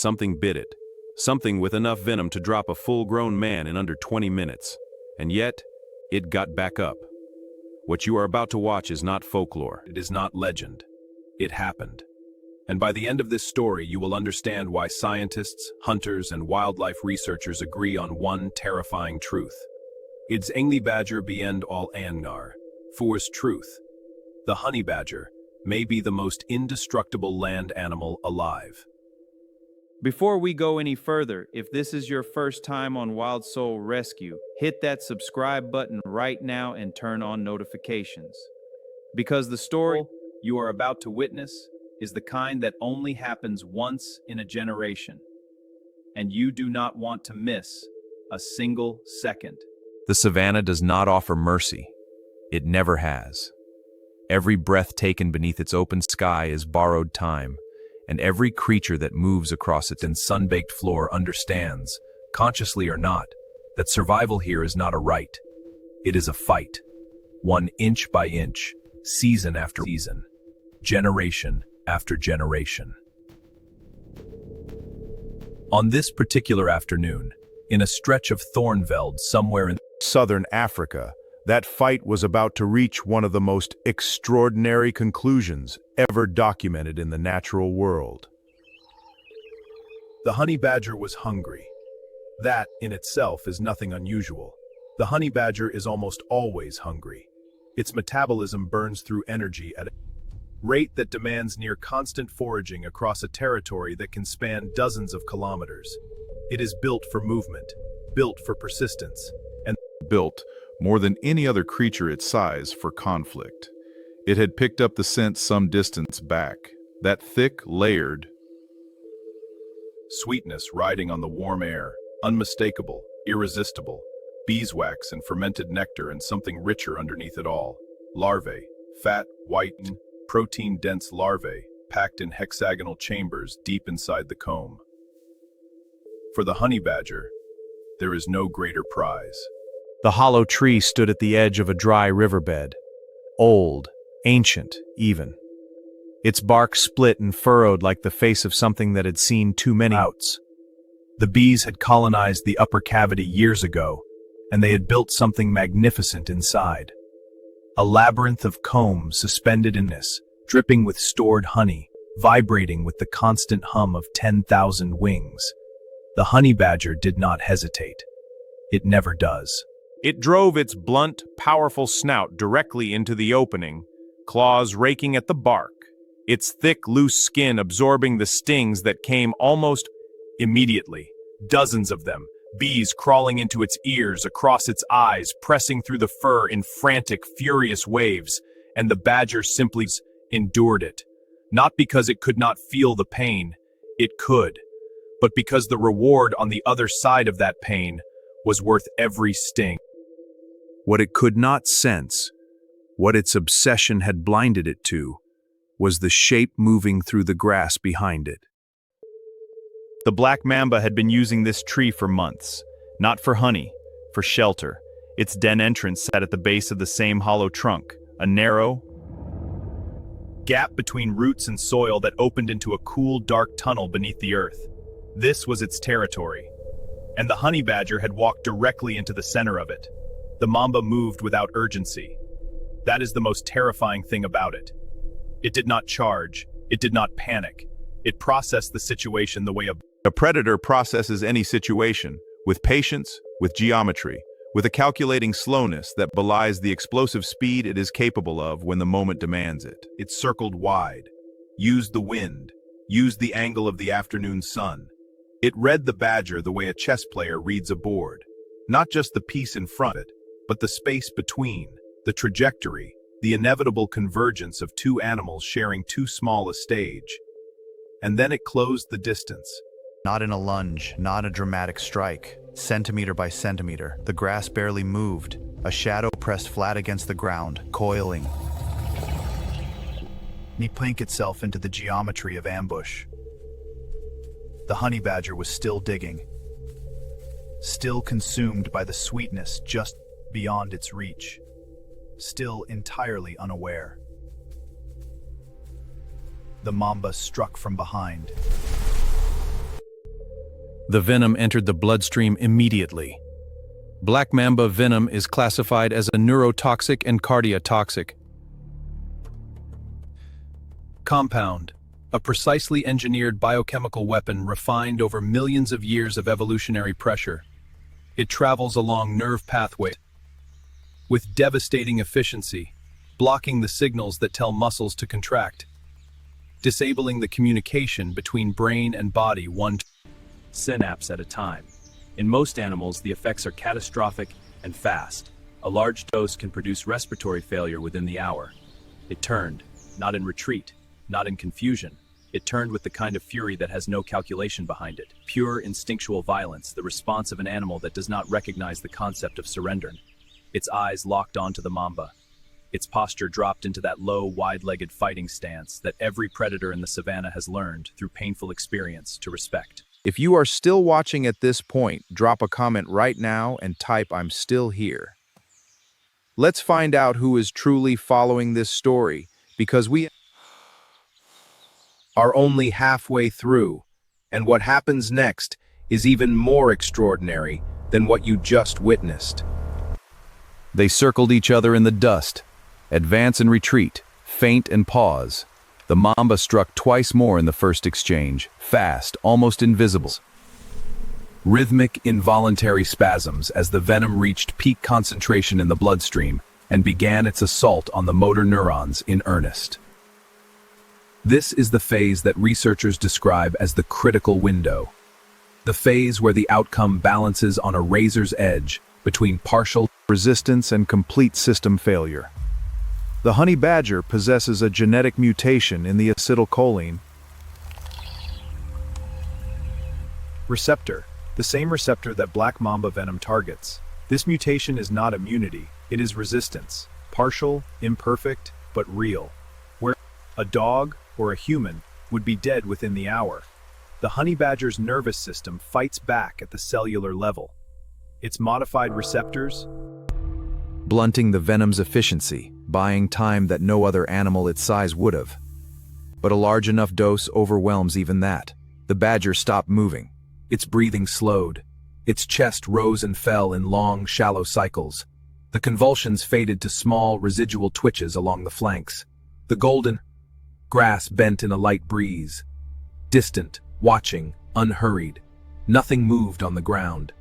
Something bit it. Something with enough venom to drop a full-grown man in under 20 minutes. And yet, it got back up. What you are about to watch is not folklore. It is not legend. It happened. And by the end of this story, you will understand why scientists, hunters, and wildlife researchers agree on one terrifying truth. It's Engli badger beyond all angar, for's truth. The honey badger may be the most indestructible land animal alive. Before we go any further, if this is your first time on WildSoul Rescue, hit that subscribe button right now and turn on notifications. Because the story you are about to witness is the kind that only happens once in a generation. And you do not want to miss a single second. The Savanna does not offer mercy. It never has. Every breath taken beneath its open sky is borrowed time, and every creature that moves across its sun-baked floor understands, consciously or not, that survival here is not a right. It is a fight. One inch by inch, season after season, generation after generation. On this particular afternoon, in a stretch of thornveld somewhere in southern Africa, that fight was about to reach one of the most extraordinary conclusions ever documented in the natural world. The honey badger was hungry. That, in itself, is nothing unusual. The honey badger is almost always hungry. Its metabolism burns through energy at a rate that demands near constant foraging across a territory that can span dozens of kilometers. It is built for movement, built for persistence, and built, more than any other creature its size, for conflict. It had picked up the scent some distance back, that thick, layered sweetness riding on the warm air, unmistakable, irresistible, beeswax and fermented nectar and something richer underneath it all. Larvae, fat, white, protein-dense larvae, packed in hexagonal chambers deep inside the comb. For the honey badger, there is no greater prize. The hollow tree stood at the edge of a dry riverbed, old, ancient, even. Its bark split and furrowed like the face of something that had seen too many outs. The bees had colonized the upper cavity years ago, and they had built something magnificent inside. A labyrinth of combs suspended in this, dripping with stored honey, vibrating with the constant hum of 10,000 wings. The honey badger did not hesitate. It never does. It drove its blunt, powerful snout directly into the opening, claws raking at the bark, its thick, loose skin absorbing the stings that came almost immediately. Dozens of them, bees crawling into its ears, across its eyes, pressing through the fur in frantic, furious waves, and the badger simply endured it. Not because it could not feel the pain, it could, but because the reward on the other side of that pain was worth every sting. What it could not sense, what its obsession had blinded it to, was the shape moving through the grass behind it. The black mamba had been using this tree for months, not for honey, for shelter. Its den entrance sat at the base of the same hollow trunk, a narrow gap between roots and soil that opened into a cool, dark tunnel beneath the earth. This was its territory, and the honey badger had walked directly into the center of it. The mamba moved without urgency. That is the most terrifying thing about it. It did not charge. It did not panic. It processed the situation the way a predator processes any situation, with patience, with geometry, with a calculating slowness that belies the explosive speed it is capable of when the moment demands it. It circled wide, used the wind, used the angle of the afternoon sun. It read the badger the way a chess player reads a board. Not just the piece in front of it, but the space between, the trajectory, the inevitable convergence of two animals sharing too small a stage. And then it closed the distance. Not in a lunge, not a dramatic strike. Centimeter by centimeter, the grass barely moved, a shadow pressed flat against the ground, coiling. It plank itself into the geometry of ambush. The honey badger was still digging, still consumed by the sweetness just beyond its reach, still entirely unaware. The mamba struck from behind. The venom entered the bloodstream immediately. Black mamba venom is classified as a neurotoxic and cardiotoxic compound, a precisely engineered biochemical weapon refined over millions of years of evolutionary pressure. It travels along nerve pathways with devastating efficiency, blocking the signals that tell muscles to contract, disabling the communication between brain and body one synapse at a time. In most animals, the effects are catastrophic and fast. A large dose can produce respiratory failure within the hour. It turned, not in retreat, not in confusion. It turned with the kind of fury that has no calculation behind it. Pure instinctual violence, the response of an animal that does not recognize the concept of surrender. Its eyes locked onto the mamba. Its posture dropped into that low, wide-legged fighting stance that every predator in the savanna has learned, through painful experience, to respect. If you are still watching at this point, drop a comment right now and type "I'm still here." Let's find out who is truly following this story, because we are only halfway through, and what happens next is even more extraordinary than what you just witnessed. They circled each other in the dust. Advance and retreat, feint and pause. The mamba struck twice more in the first exchange, fast, almost invisible. Rhythmic, involuntary spasms as the venom reached peak concentration in the bloodstream and began its assault on the motor neurons in earnest. This is the phase that researchers describe as the critical window. The phase where the outcome balances on a razor's edge between partial resistance and complete system failure. The honey badger possesses a genetic mutation in the acetylcholine receptor, the same receptor that black mamba venom targets. This mutation is not immunity, it is resistance, partial, imperfect, but real. Where a dog or a human would be dead within the hour, the honey badger's nervous system fights back at the cellular level. Its modified receptors, blunting the venom's efficiency, buying time that no other animal its size would have. But a large enough dose overwhelms even that. The badger stopped moving. Its breathing slowed. Its chest rose and fell in long, shallow cycles. The convulsions faded to small, residual twitches along the flanks. The golden grass bent in a light breeze. Distant, watching, unhurried. Nothing moved on the ground.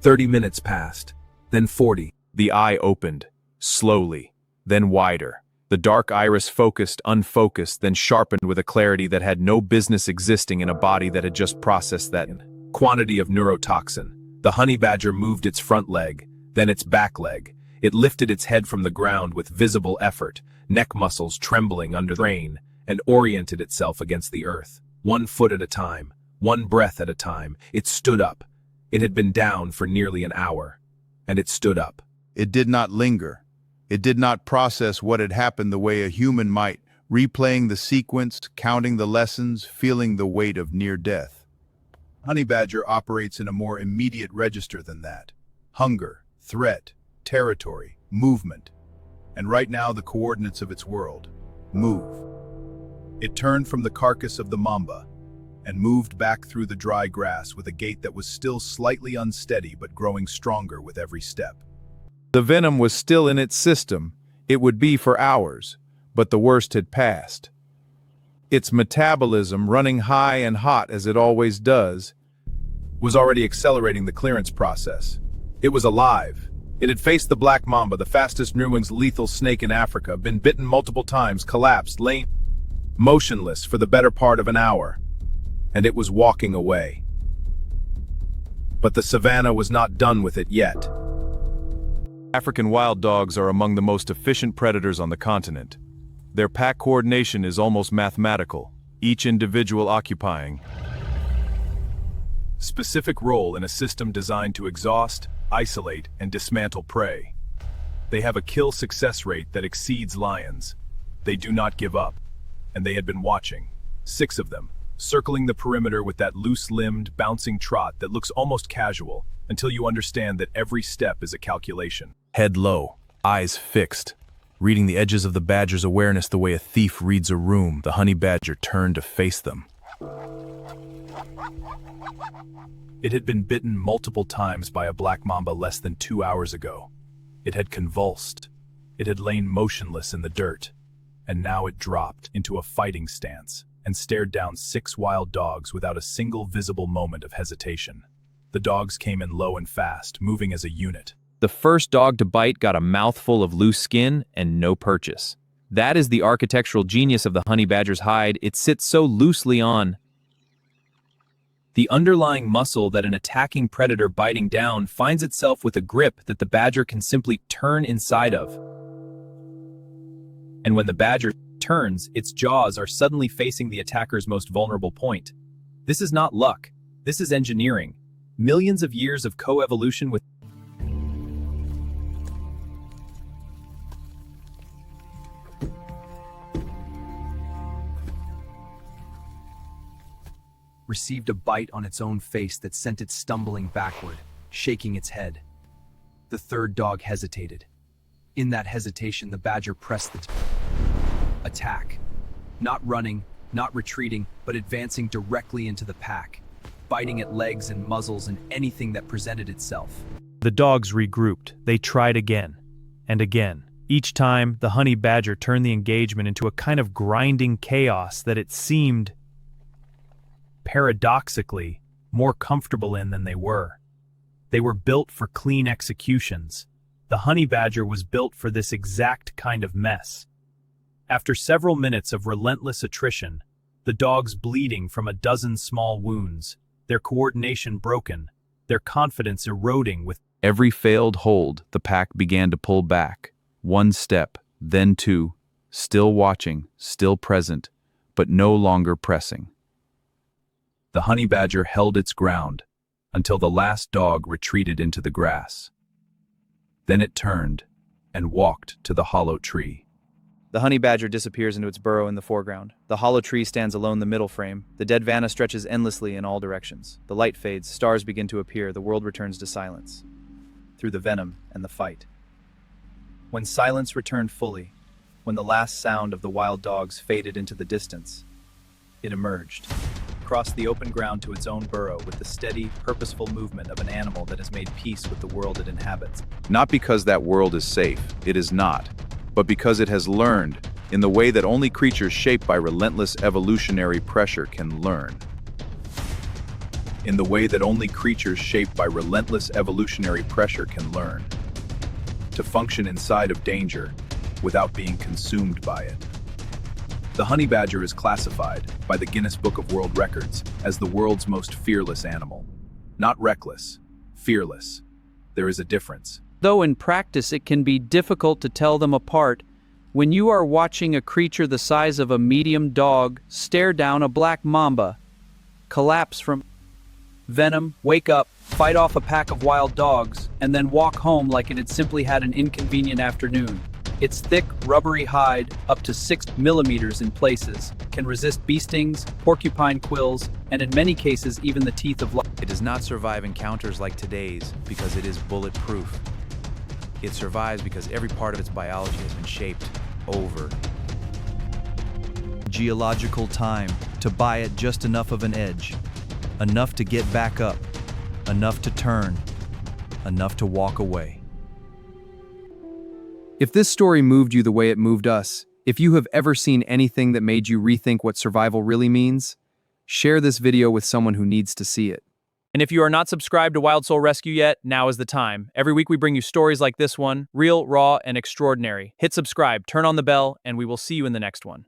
30 minutes passed, then 40. The eye opened, slowly, then wider. The dark iris focused, unfocused, then sharpened with a clarity that had no business existing in a body that had just processed that quantity of neurotoxin. The honey badger moved its front leg, then its back leg. It lifted its head from the ground with visible effort, neck muscles trembling under strain, and oriented itself against the earth. 1 foot at a time, 1 breath at a time, it stood up. It had been down for nearly an hour, and it stood up. it did not linger. It did not process what had happened the way a human might, replaying the sequence, counting the lessons, feeling the weight of near death. Honey badger operates in a more immediate register than that. Hunger, threat, territory, movement. And right now the coordinates of its world. Move. It turned from the carcass of the mamba and moved back through the dry grass with a gait that was still slightly unsteady but growing stronger with every step. The venom was still in its system. It would be for hours, but the worst had passed. Its metabolism, running high and hot as it always does, was already accelerating the clearance process. It was alive. It had faced the black mamba, the fastest moving lethal snake in Africa, been bitten multiple times, collapsed, lain motionless for the better part of an hour, and it was walking away. But the savanna was not done with it yet. African wild dogs are among the most efficient predators on the continent. Their pack coordination is almost mathematical, each individual occupying specific role in a system designed to exhaust, isolate, and dismantle prey. They have a kill success rate that exceeds lions. They do not give up, and they had been watching. 6 of them, circling the perimeter with that loose-limbed, bouncing trot that looks almost casual, until you understand that every step is a calculation. Head low, eyes fixed, reading the edges of the badger's awareness the way a thief reads a room, the honey badger turned to face them. It had been bitten multiple times by a black mamba less than 2 hours ago. It had convulsed. It had lain motionless in the dirt. And now it dropped into a fighting stance and stared down 6 wild dogs without a single visible moment of hesitation. The dogs came in low and fast, moving as a unit. The first dog to bite got a mouthful of loose skin and no purchase. That is the architectural genius of the honey badger's hide. It sits so loosely on the underlying muscle that an attacking predator biting down finds itself with a grip that the badger can simply turn inside of. And when the badger turns, its jaws are suddenly facing the attacker's most vulnerable point. This is not luck. This is engineering. Millions of years of coevolution with received a bite on its own face that sent it stumbling backward, shaking its head. The third dog hesitated. In that hesitation, the badger pressed the attack. Not running, not retreating, but advancing directly into the pack, biting at legs and muzzles and anything that presented itself. The dogs regrouped. They tried again and again. Each time, the honey badger turned the engagement into a kind of grinding chaos that it seemed, paradoxically, more comfortable in than they were. They were built for clean executions. The honey badger was built for this exact kind of mess. After several minutes of relentless attrition, the dogs bleeding from a dozen small wounds, their coordination broken, their confidence eroding with Every failed hold, the pack began to pull back. 1 step, then 2, still watching, still present, but no longer pressing. The honey badger held its ground until the last dog retreated into the grass. Then it turned and walked to the hollow tree. the honey badger disappears into its burrow in the foreground. The hollow tree stands alone in the middle frame. The dead Vanna stretches endlessly in all directions. The light fades, stars begin to appear, the world returns to silence. Through the venom and the fight. When silence returned fully, when the last sound of the wild dogs faded into the distance, it emerged, crossed the open ground to its own burrow with the steady, purposeful movement of an animal that has made peace with the world it inhabits. Not because that world is safe, it is not, but because it has learned in the way that only creatures shaped by relentless evolutionary pressure can learn. In the way that only creatures shaped by relentless evolutionary pressure can learn. To function inside of danger without being consumed by it. The honey badger is classified by the Guinness Book of World Records as the world's most fearless animal. Not reckless, fearless. There is a difference. Though in practice it can be difficult to tell them apart, when you are watching a creature the size of a medium dog stare down a black mamba, collapse from venom, wake up, fight off a pack of wild dogs, and then walk home like it had simply had an inconvenient afternoon. Its thick, rubbery hide, up to 6 millimeters in places, can resist bee stings, porcupine quills, and in many cases even the teeth of life. It does not survive encounters like today's because it is bulletproof. It survives because every part of its biology has been shaped over geological time to buy it just enough of an edge, enough to get back up, enough to turn, enough to walk away. If this story moved you the way it moved us, if you have ever seen anything that made you rethink what survival really means, share this video with someone who needs to see it. And if you are not subscribed to WildSoul Rescue yet, now is the time. Every week we bring you stories like this one, real, raw, and extraordinary. Hit subscribe, turn on the bell, and we will see you in the next one.